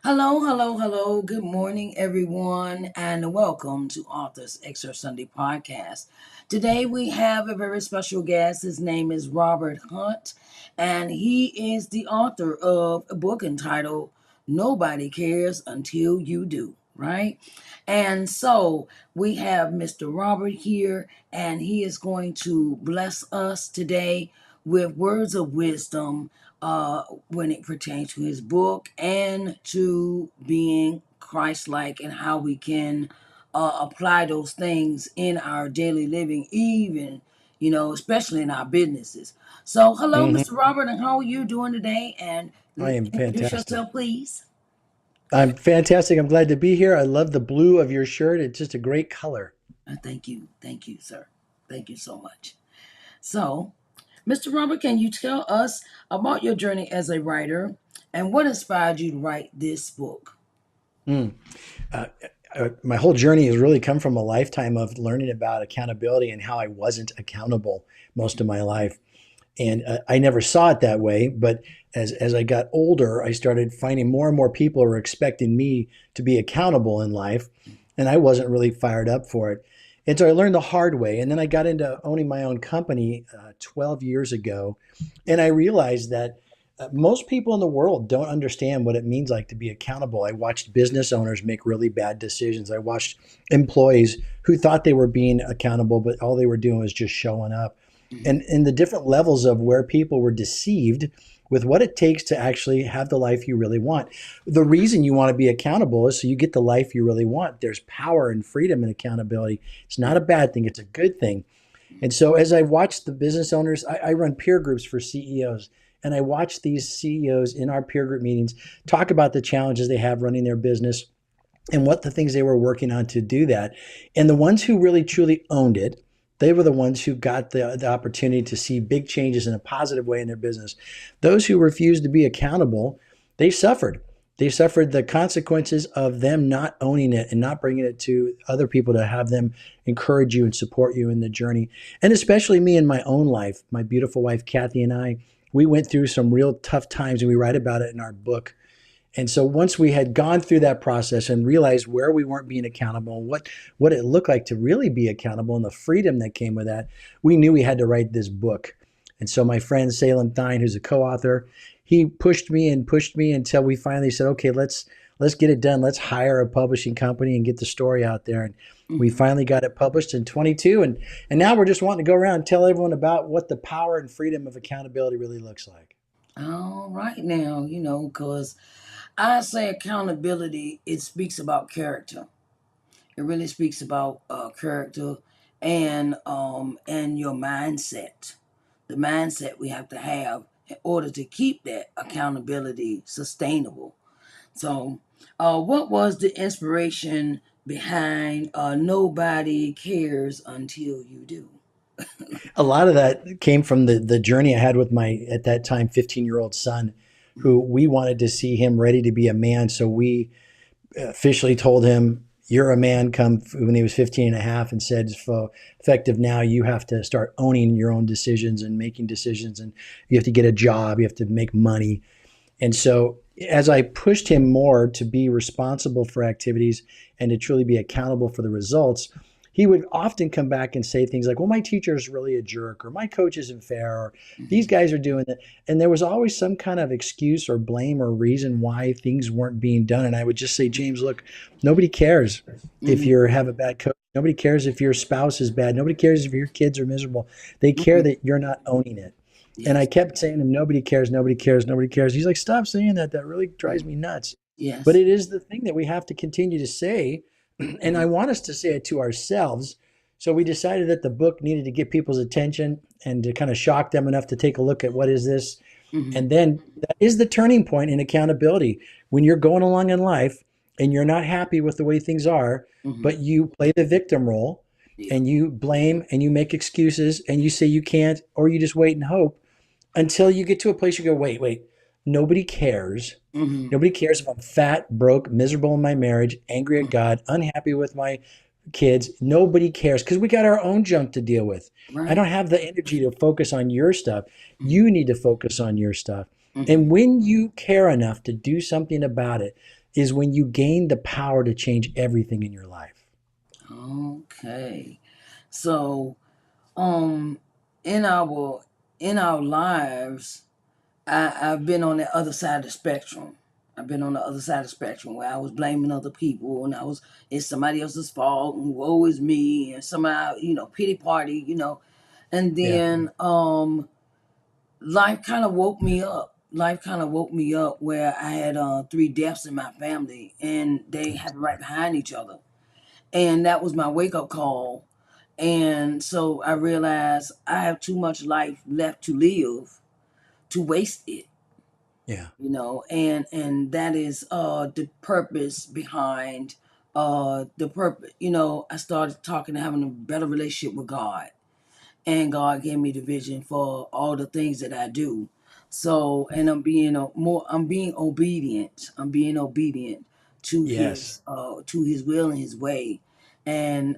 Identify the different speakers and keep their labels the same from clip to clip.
Speaker 1: Hello, hello, hello. Good morning, everyone, and welcome to Author's Excerpt Sunday podcast. Today we have a very special guest. His name is Robert Hunt, and he is the author of a book entitled Nobody Cares Until You Do, right? And so we have Mr. Robert here, and he is going to bless us today with words of wisdom when it pertains to his book and to being Christ-like and how we can apply those things in our daily living, even especially in our businesses. So, hello,
Speaker 2: hmm
Speaker 1: Mr. Robert, and how are you doing today? And
Speaker 2: I am
Speaker 1: introduce
Speaker 2: fantastic.
Speaker 1: yourself, please.
Speaker 2: I'm fantastic. I'm glad to be here. I love the blue of your shirt. It's just a great color.
Speaker 1: Thank you, sir. Thank you so much. So, Mr. Robert, can you tell us about your journey as a writer and what inspired you to write this book?
Speaker 2: Mm. Uh, my whole journey has really come from a lifetime of learning about accountability and how I wasn't accountable most of my life. And I never saw it that way. But as I got older, I started finding more and more people were expecting me to be accountable in life. And I wasn't really fired up for it. And so I learned the hard way. And then I got into owning my own company 12 years ago. And I realized that most people in the world don't understand what it means like to be accountable. I watched business owners make really bad decisions. I watched employees who thought they were being accountable, but all they were doing was just showing up. And in the different levels of where people were deceived with what it takes to actually have the life you really want. The reason you want to be accountable is so you get the life you really want. There's power and freedom in accountability. It's not a bad thing, it's a good thing. And so as I watch the business owners, I run peer groups for CEOs. And I watch these CEOs in our peer group meetings talk about the challenges they have running their business and what the things they were working on to do that. And the ones who really truly owned it, they were the ones who got the opportunity to see big changes in a positive way in their business. Those who refused to be accountable, they suffered. They suffered the consequences of them not owning it and not bringing it to other people to have them encourage you and support you in the journey. And especially me in my own life, my beautiful wife, Kathy, and I, we went through some real tough times and we write about it in our book. And so once we had gone through that process and realized where we weren't being accountable, what it looked like to really be accountable and the freedom that came with that, we knew we had to write this book. And so my friend Salem Thine, who's a co-author, he pushed me until we finally said, okay, let's get it done. Let's hire a publishing company and get the story out there. And we
Speaker 1: Mhm.
Speaker 2: finally got it published in 22. And now we're just wanting to go around and tell everyone about what the power and freedom of accountability really looks like.
Speaker 1: All right now, because I say accountability, it speaks about character. It really speaks about character and your mindset. The mindset we have to have in order to keep that accountability sustainable. So, what was the inspiration behind Nobody Cares Until You Do?
Speaker 2: A lot of that came from the journey I had with my at that time 15-year-old son, who we wanted to see him ready to be a man. So we officially told him, "You're a man." Come when he was 15 and a half, and said, "For effective now, you have to start owning your own decisions and making decisions, and you have to get a job. You have to make money." And so as I pushed him more to be responsible for activities and to truly be accountable for the results, he would often come back and say things like, well, my teacher is really a jerk, or my coach isn't fair, or these
Speaker 1: Mhm.
Speaker 2: guys are doing that. And there was always some kind of excuse or blame or reason why things weren't being done. And I would just say, James, look, nobody cares if
Speaker 1: Mhm.
Speaker 2: you have a bad coach. Nobody cares if your spouse is bad. Nobody cares if your kids are miserable. They care
Speaker 1: Mhm.
Speaker 2: that you're not owning it. And I
Speaker 1: Yes.
Speaker 2: kept saying to him, nobody cares, nobody cares, nobody cares. He's like, stop saying that. That really drives
Speaker 1: Mhm.
Speaker 2: me nuts. But
Speaker 1: Yes.
Speaker 2: it is the thing that we have to continue to say. And I
Speaker 1: Mhm.
Speaker 2: want us to say it to ourselves. So we decided that the book needed to get people's attention and to kind of shock them enough to take a look at what is this.
Speaker 1: Mhm.
Speaker 2: And then that is the turning point in accountability. When you're going along in life and you're not happy with the way things are,
Speaker 1: Mhm.
Speaker 2: but you play the victim role
Speaker 1: Yeah.
Speaker 2: and you blame and you make excuses and you say you can't, or you just wait and hope until you get to a place you go, wait, nobody cares.
Speaker 1: Mhm.
Speaker 2: Nobody cares if I'm fat, broke, miserable in my marriage, angry at God, unhappy with my kids. Nobody cares because we got our own junk to deal with. I
Speaker 1: Right.
Speaker 2: don't have the energy to focus on your stuff.
Speaker 1: Mhm.
Speaker 2: You need to focus on your stuff.
Speaker 1: Mhm.
Speaker 2: And when you care enough to do something about it, is when you gain the power to change everything in your life.
Speaker 1: Okay. So, um, in our lives, I've been on the other side of the spectrum. I've been on the other side of the spectrum where I was blaming other people and it's somebody else's fault and woe is me and somehow, pity party, And
Speaker 2: Yeah.
Speaker 1: then life kind of woke me up. Life kind of woke me up where I had three deaths in my family and they happened right behind each other. And that was my wake up call. And so I realized I have too much life left to live to waste it,
Speaker 2: Yeah.
Speaker 1: and that is the purpose behind the purpose. I started talking and having a better relationship with God, and God gave me the vision for all the things that I do. So, and I'm being obedient. I'm being obedient
Speaker 2: Yes.
Speaker 1: to His will and His way, and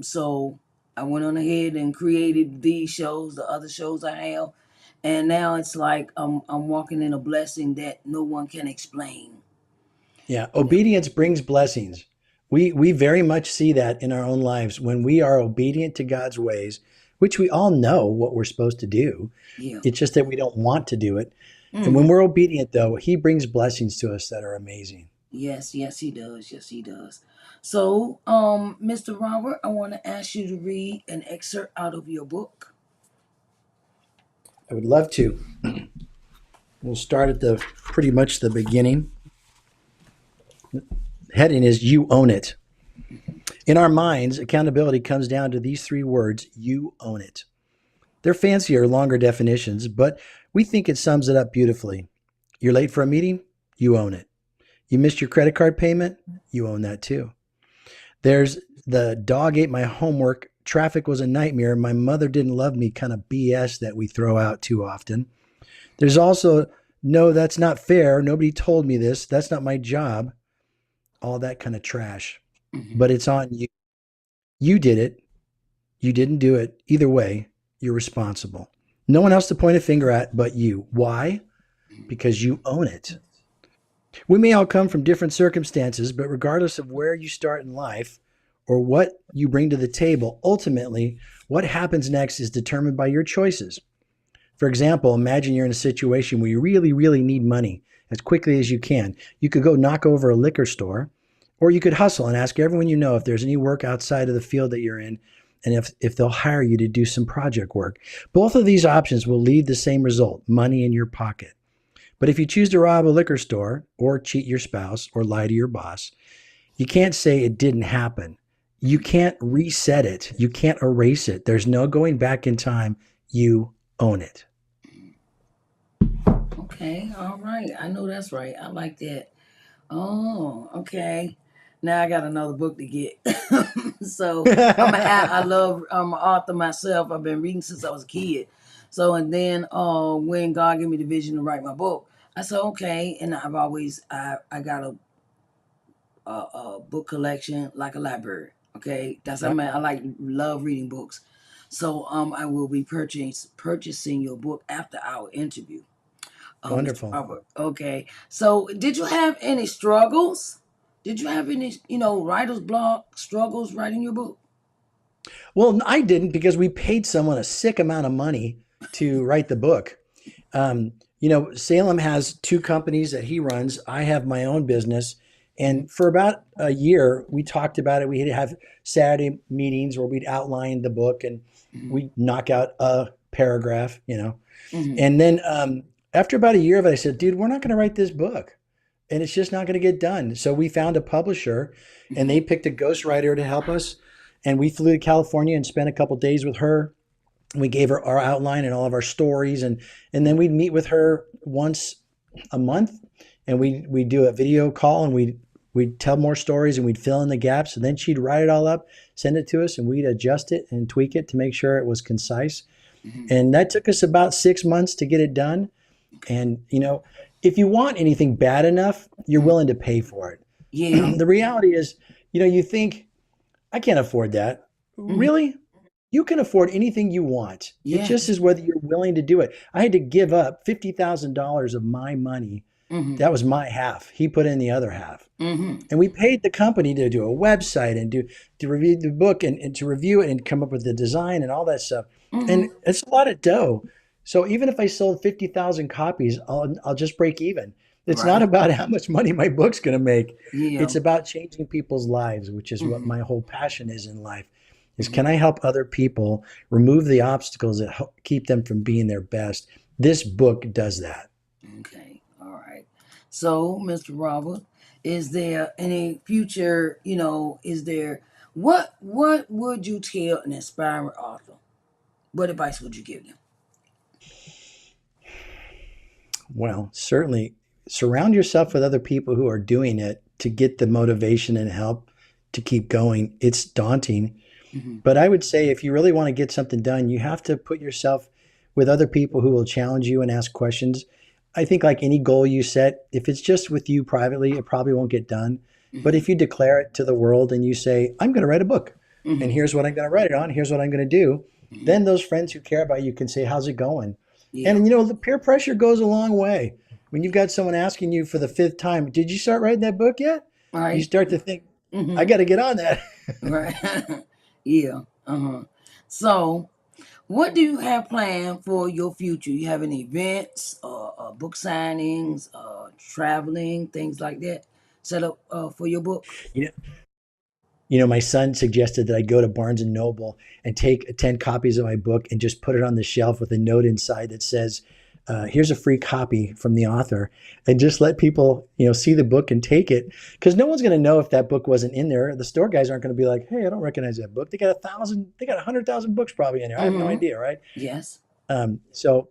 Speaker 1: so I went on ahead and created these shows, the other shows I have, and now it's like I'm walking in a blessing that no one can explain.
Speaker 2: Yeah.
Speaker 1: You know,
Speaker 2: Obedience brings blessings. We very much see that in our own lives when we are obedient to God's ways, which we all know what we're supposed to do.
Speaker 1: yeah.
Speaker 2: It's just that we don't want to do it. And when
Speaker 1: Hmm.
Speaker 2: we're obedient, though, He brings blessings to us that are amazing.
Speaker 1: Yes, yes, he does. Yes, he does. So, Mr. Robert, I want to ask you to read an excerpt out of your book.
Speaker 2: I would love to. We'll start at the pretty much the beginning. Heading is You Own It. In our minds, accountability comes down to these three words: you own it. They're fancier, longer definitions, but we think it sums it up beautifully. You're late for a meeting? You own it. You missed your credit card payment? You own that too. There's the dog ate my homework, traffic was a nightmare, my mother didn't love me kind of BS that we throw out too often. There's also, no, that's not fair. Nobody told me this. That's not my job. All that kind of trash.
Speaker 1: Hmm.
Speaker 2: But it's on you. You did it. You didn't do it. Either way, you're responsible. No one else to point a finger at but you. Why? Because you own it. We may all come from different circumstances, but regardless of where you start in life or what you bring to the table, ultimately, what happens next is determined by your choices. For example, imagine you're in a situation where you really, really need money as quickly as you can. You could go knock over a liquor store, or you could hustle and ask everyone you know if there's any work outside of the field that you're in and if they'll hire you to do some project work. Both of these options will lead the same result: money in your pocket. But if you choose to rob a liquor store or cheat your spouse or lie to your boss, you can't say it didn't happen. You can't reset it. You can't erase it. There's no going back in time. You own it.
Speaker 1: Okay, all right. I know that's right. I like that. Oh, okay. Now I got another book to get. So I love I'm an author myself. I've been reading since I was a kid. So and then when God gave me the vision to write my book, I said okay, and I got a book collection like a library. Okay, that's I
Speaker 2: Yep.
Speaker 1: mean I love reading books. So I will be purchasing your book after our interview, Mr.
Speaker 2: Wonderful.
Speaker 1: Robert. Okay. So did you have any struggles? Did you have any writer's block struggles writing your book?
Speaker 2: Well, I didn't because we paid someone a sick amount of money to write the book. Salem has two companies that he runs. I have my own business.
Speaker 1: Hmm.
Speaker 2: And for about a year, we talked about it. We'd have Saturday meetings where we'd outline the book and
Speaker 1: Hmm.
Speaker 2: we'd knock out a paragraph.
Speaker 1: Hmm.
Speaker 2: And then after about a year of it, I said, dude, we're not going to write this book. And it's just not going to get done. So we found a publisher and they
Speaker 1: Hmm.
Speaker 2: picked a ghostwriter to help us. And we flew to California and spent a couple days with her. We gave her our outline and all of our stories, and then we'd meet with her once a month, and we'd do a video call, and we'd tell more stories, and we'd fill in the gaps, and then she'd write it all up, send it to us, and we'd adjust it and tweak it to make sure it was concise.
Speaker 1: Hmm.
Speaker 2: And that took us about 6 months to get it done.
Speaker 1: Okay.
Speaker 2: And if you want anything bad enough, you're
Speaker 1: Hmm.
Speaker 2: willing to pay for it.
Speaker 1: Yeah.
Speaker 2: The reality is, you think, I can't afford that.
Speaker 1: Hmm.
Speaker 2: Really? You can afford anything you want. It just
Speaker 1: Yes.
Speaker 2: is whether you're willing to do it. I had to give up $50,000 of my money
Speaker 1: Mm-hmm.
Speaker 2: That was my half. He put in the other half.
Speaker 1: Mm-hmm.
Speaker 2: And we paid the company to do a website and to review the book and to review it and come up with the design and all that stuff.
Speaker 1: Mm-hmm.
Speaker 2: And it's a lot of dough. So even if I sold 50,000 copies, I'll just break even. It's not
Speaker 1: Right.
Speaker 2: about how much money my book's going to make.
Speaker 1: Yeah.
Speaker 2: It's about changing people's lives, which is what
Speaker 1: Mm-hmm.
Speaker 2: my whole passion is in life. Is
Speaker 1: Mm-hmm.
Speaker 2: can I help other people remove the obstacles that keep them from being their best? This book does that.
Speaker 1: Okay. All right. So, Mr. Robert, is there any future, is there what would you tell an aspiring author? What advice would you give them?
Speaker 2: Well, certainly surround yourself with other people who are doing it to get the motivation and help to keep going. It's daunting,
Speaker 1: Mm-hmm.
Speaker 2: but I would say if you really want to get something done, you have to put yourself with other people who will challenge you and ask questions. I think, like any goal you set, if it's just with you privately, it probably won't get done. But
Speaker 1: Mm-hmm.
Speaker 2: if you declare it to the world and you say, I'm going to write a book, and
Speaker 1: Mm-hmm.
Speaker 2: here's what I'm going to write it on, here's what I'm going to do,
Speaker 1: Mm-hmm.
Speaker 2: then those friends who care about you can say, how's it going?
Speaker 1: Yeah.
Speaker 2: And the peer pressure goes a long way. When you've got someone asking you for the fifth time, did you start writing that book yet? You
Speaker 1: Right.
Speaker 2: start to think, I
Speaker 1: Mm-hmm.
Speaker 2: got to get on that.
Speaker 1: Right. Yeah. Uh-huh. So, what do you have planned for your future? You have any events, book signings, traveling, things like that set up for your book?
Speaker 2: you know, my son suggested that I go to Barnes and Noble and take 10 copies of my book and just put it on the shelf with a note inside that says, here's a free copy from the author, and just let people, see the book and take it. Because no one's going to know if that book wasn't in there. The store guys aren't going to be like, hey, I don't recognize that book. They got 100,000 books probably in there. I have no
Speaker 1: Mm-hmm.
Speaker 2: idea, right?
Speaker 1: Yes.
Speaker 2: So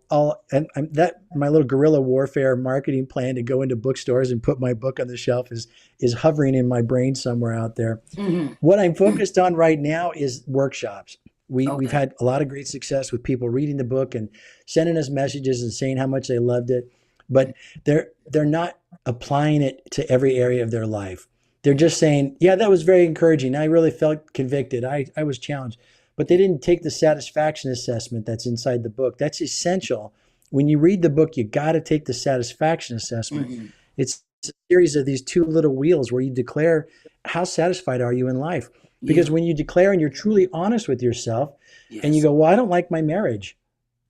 Speaker 2: that my little guerrilla warfare marketing plan to go into bookstores and put my book on the shelf is hovering in my brain somewhere out there.
Speaker 1: Mm-hmm.
Speaker 2: What I'm focused on right now is workshops. We've
Speaker 1: Okay.
Speaker 2: had a lot of great success with people reading the book and sending us messages and saying how much they loved it, but they're not applying it to every area of their life. They're just saying, "Yeah, that was very encouraging. I really felt convicted. I was challenged." But they didn't take the satisfaction assessment that's inside the book. That's essential. When you read the book, you got to take the satisfaction assessment.
Speaker 1: Mm-hmm.
Speaker 2: It's a series of these two little wheels where you declare how satisfied are you in life?
Speaker 1: Yeah.
Speaker 2: Because when you declare and you're truly honest with yourself and you
Speaker 1: Yes.
Speaker 2: go, well, I don't like my marriage.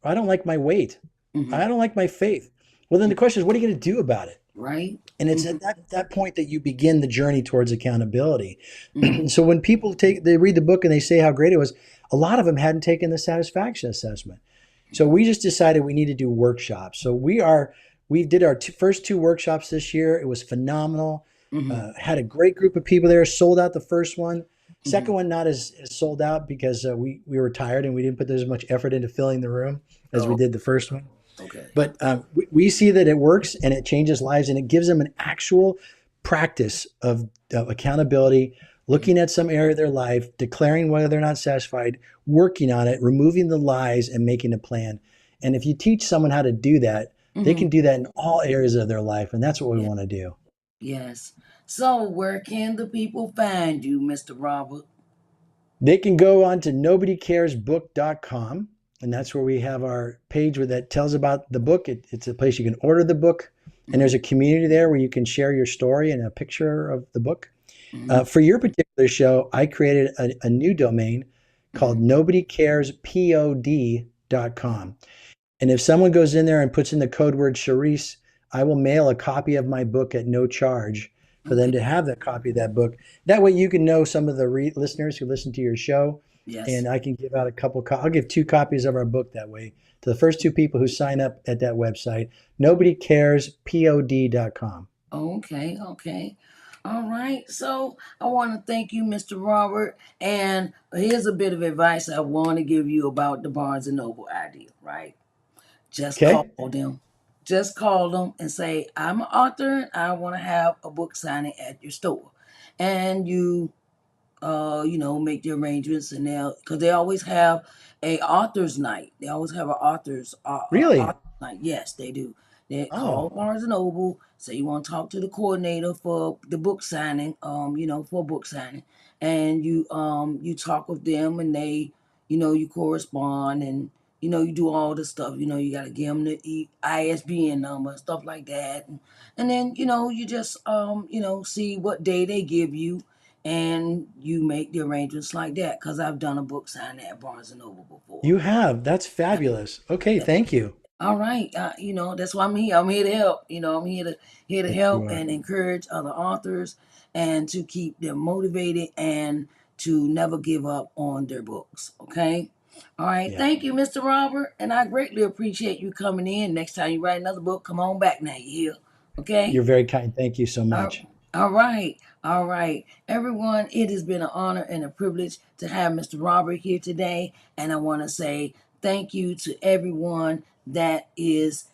Speaker 2: I don't like my weight.
Speaker 1: Mm-hmm.
Speaker 2: I don't like my faith. Well, then the question is, what are you going to do about it?
Speaker 1: Right.
Speaker 2: And it's
Speaker 1: Mm-hmm.
Speaker 2: at that point that you begin the journey towards accountability.
Speaker 1: Mm-hmm.
Speaker 2: So when people they read the book and they say how great it was, a lot of them hadn't taken the satisfaction assessment. So we just decided we need to do workshops. So we did our first two workshops this year. It was phenomenal.
Speaker 1: Mm-hmm.
Speaker 2: Had a great group of people there. Sold out the first one.
Speaker 1: Mm-hmm.
Speaker 2: Second one not as sold out because we were tired and we didn't put as much effort into filling the room as we
Speaker 1: Oh,
Speaker 2: did the first one.
Speaker 1: okay.
Speaker 2: But we see that it works and it changes lives and it gives them an actual practice of accountability, looking at some area of their life, declaring whether they're not satisfied, working on it, removing the lies, and making a plan. And if you teach someone how to do that, they
Speaker 1: Mm-hmm.
Speaker 2: can do that in all areas of their life. And that's what we
Speaker 1: Yeah.
Speaker 2: want to do.
Speaker 1: Yes. So, where can the people find you, Mr. Robert?
Speaker 2: They can go on to nobodycaresbook.com. And that's where we have our page that tells about the book. It's a place you can order the book. And
Speaker 1: Mm-hmm.
Speaker 2: there's a community there where you can share your story and a picture of the book.
Speaker 1: Mm-hmm.
Speaker 2: For your particular show, I created a new domain called
Speaker 1: Mm-hmm.
Speaker 2: nobodycarespod.com. And if someone goes in there and puts in the code word Sharise, I will mail a copy of my book at no charge for them
Speaker 1: Okay.
Speaker 2: to have that copy of that book. That way you can know some of the listeners who listen to your show,
Speaker 1: Yes.
Speaker 2: and I can give out a couple. I'll give 2 copies of our book that way to the first 2 people who sign up at that website, nobodycarespod.com.
Speaker 1: Okay. Okay. All right. So, I want to thank you, Mr. Robert. And here's a bit of advice I want to give you about the Barnes and Noble idea, right? Just call
Speaker 2: Okay?
Speaker 1: them. Just call them and say, I'm an author and I want to have a book signing at your store. And make the arrangements and because they always have a author's night. They always have an
Speaker 2: Really?
Speaker 1: author night. Yes, they do. They call
Speaker 2: Oh,
Speaker 1: Barnes and Noble, say you want to talk to the coordinator for the book signing, for book signing, and you talk with them and they, you correspond and you do all this stuff. You got to give them the ISBN number, stuff like that. And then, you just, see what day they give you and you make the arrangements like that. Because I've done a book signing at Barnes& and Noble before.
Speaker 2: You have. That's
Speaker 1: Yeah.
Speaker 2: fabulous. Okay,
Speaker 1: Yeah.
Speaker 2: thank you.
Speaker 1: All right. That's why I'm here. I'm here to help. I'm here to
Speaker 2: Yes, you
Speaker 1: help
Speaker 2: are.
Speaker 1: and encourage other authors and to keep them motivated and to never give up on their books. Okay. All right.
Speaker 2: Yeah.
Speaker 1: Thank you, Mr. Robert. And I greatly appreciate you coming in. Next time you write another book, come on back now. You hear? Okay.
Speaker 2: You're very kind. Thank you so
Speaker 1: All,
Speaker 2: much.
Speaker 1: all right. All right. Everyone, it has been an honor and a privilege to have Mr. Robert here today. And I want to say thank you to everyone that is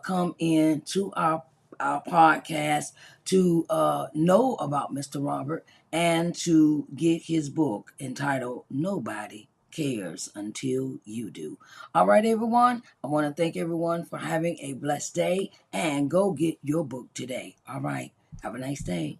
Speaker 1: come in to our podcast to know about Mr. Robert and to get his book entitled Nobody Cares Until You Do. All right, everyone. I want to thank everyone for having a blessed day and go get your book today. All right. Have a nice day.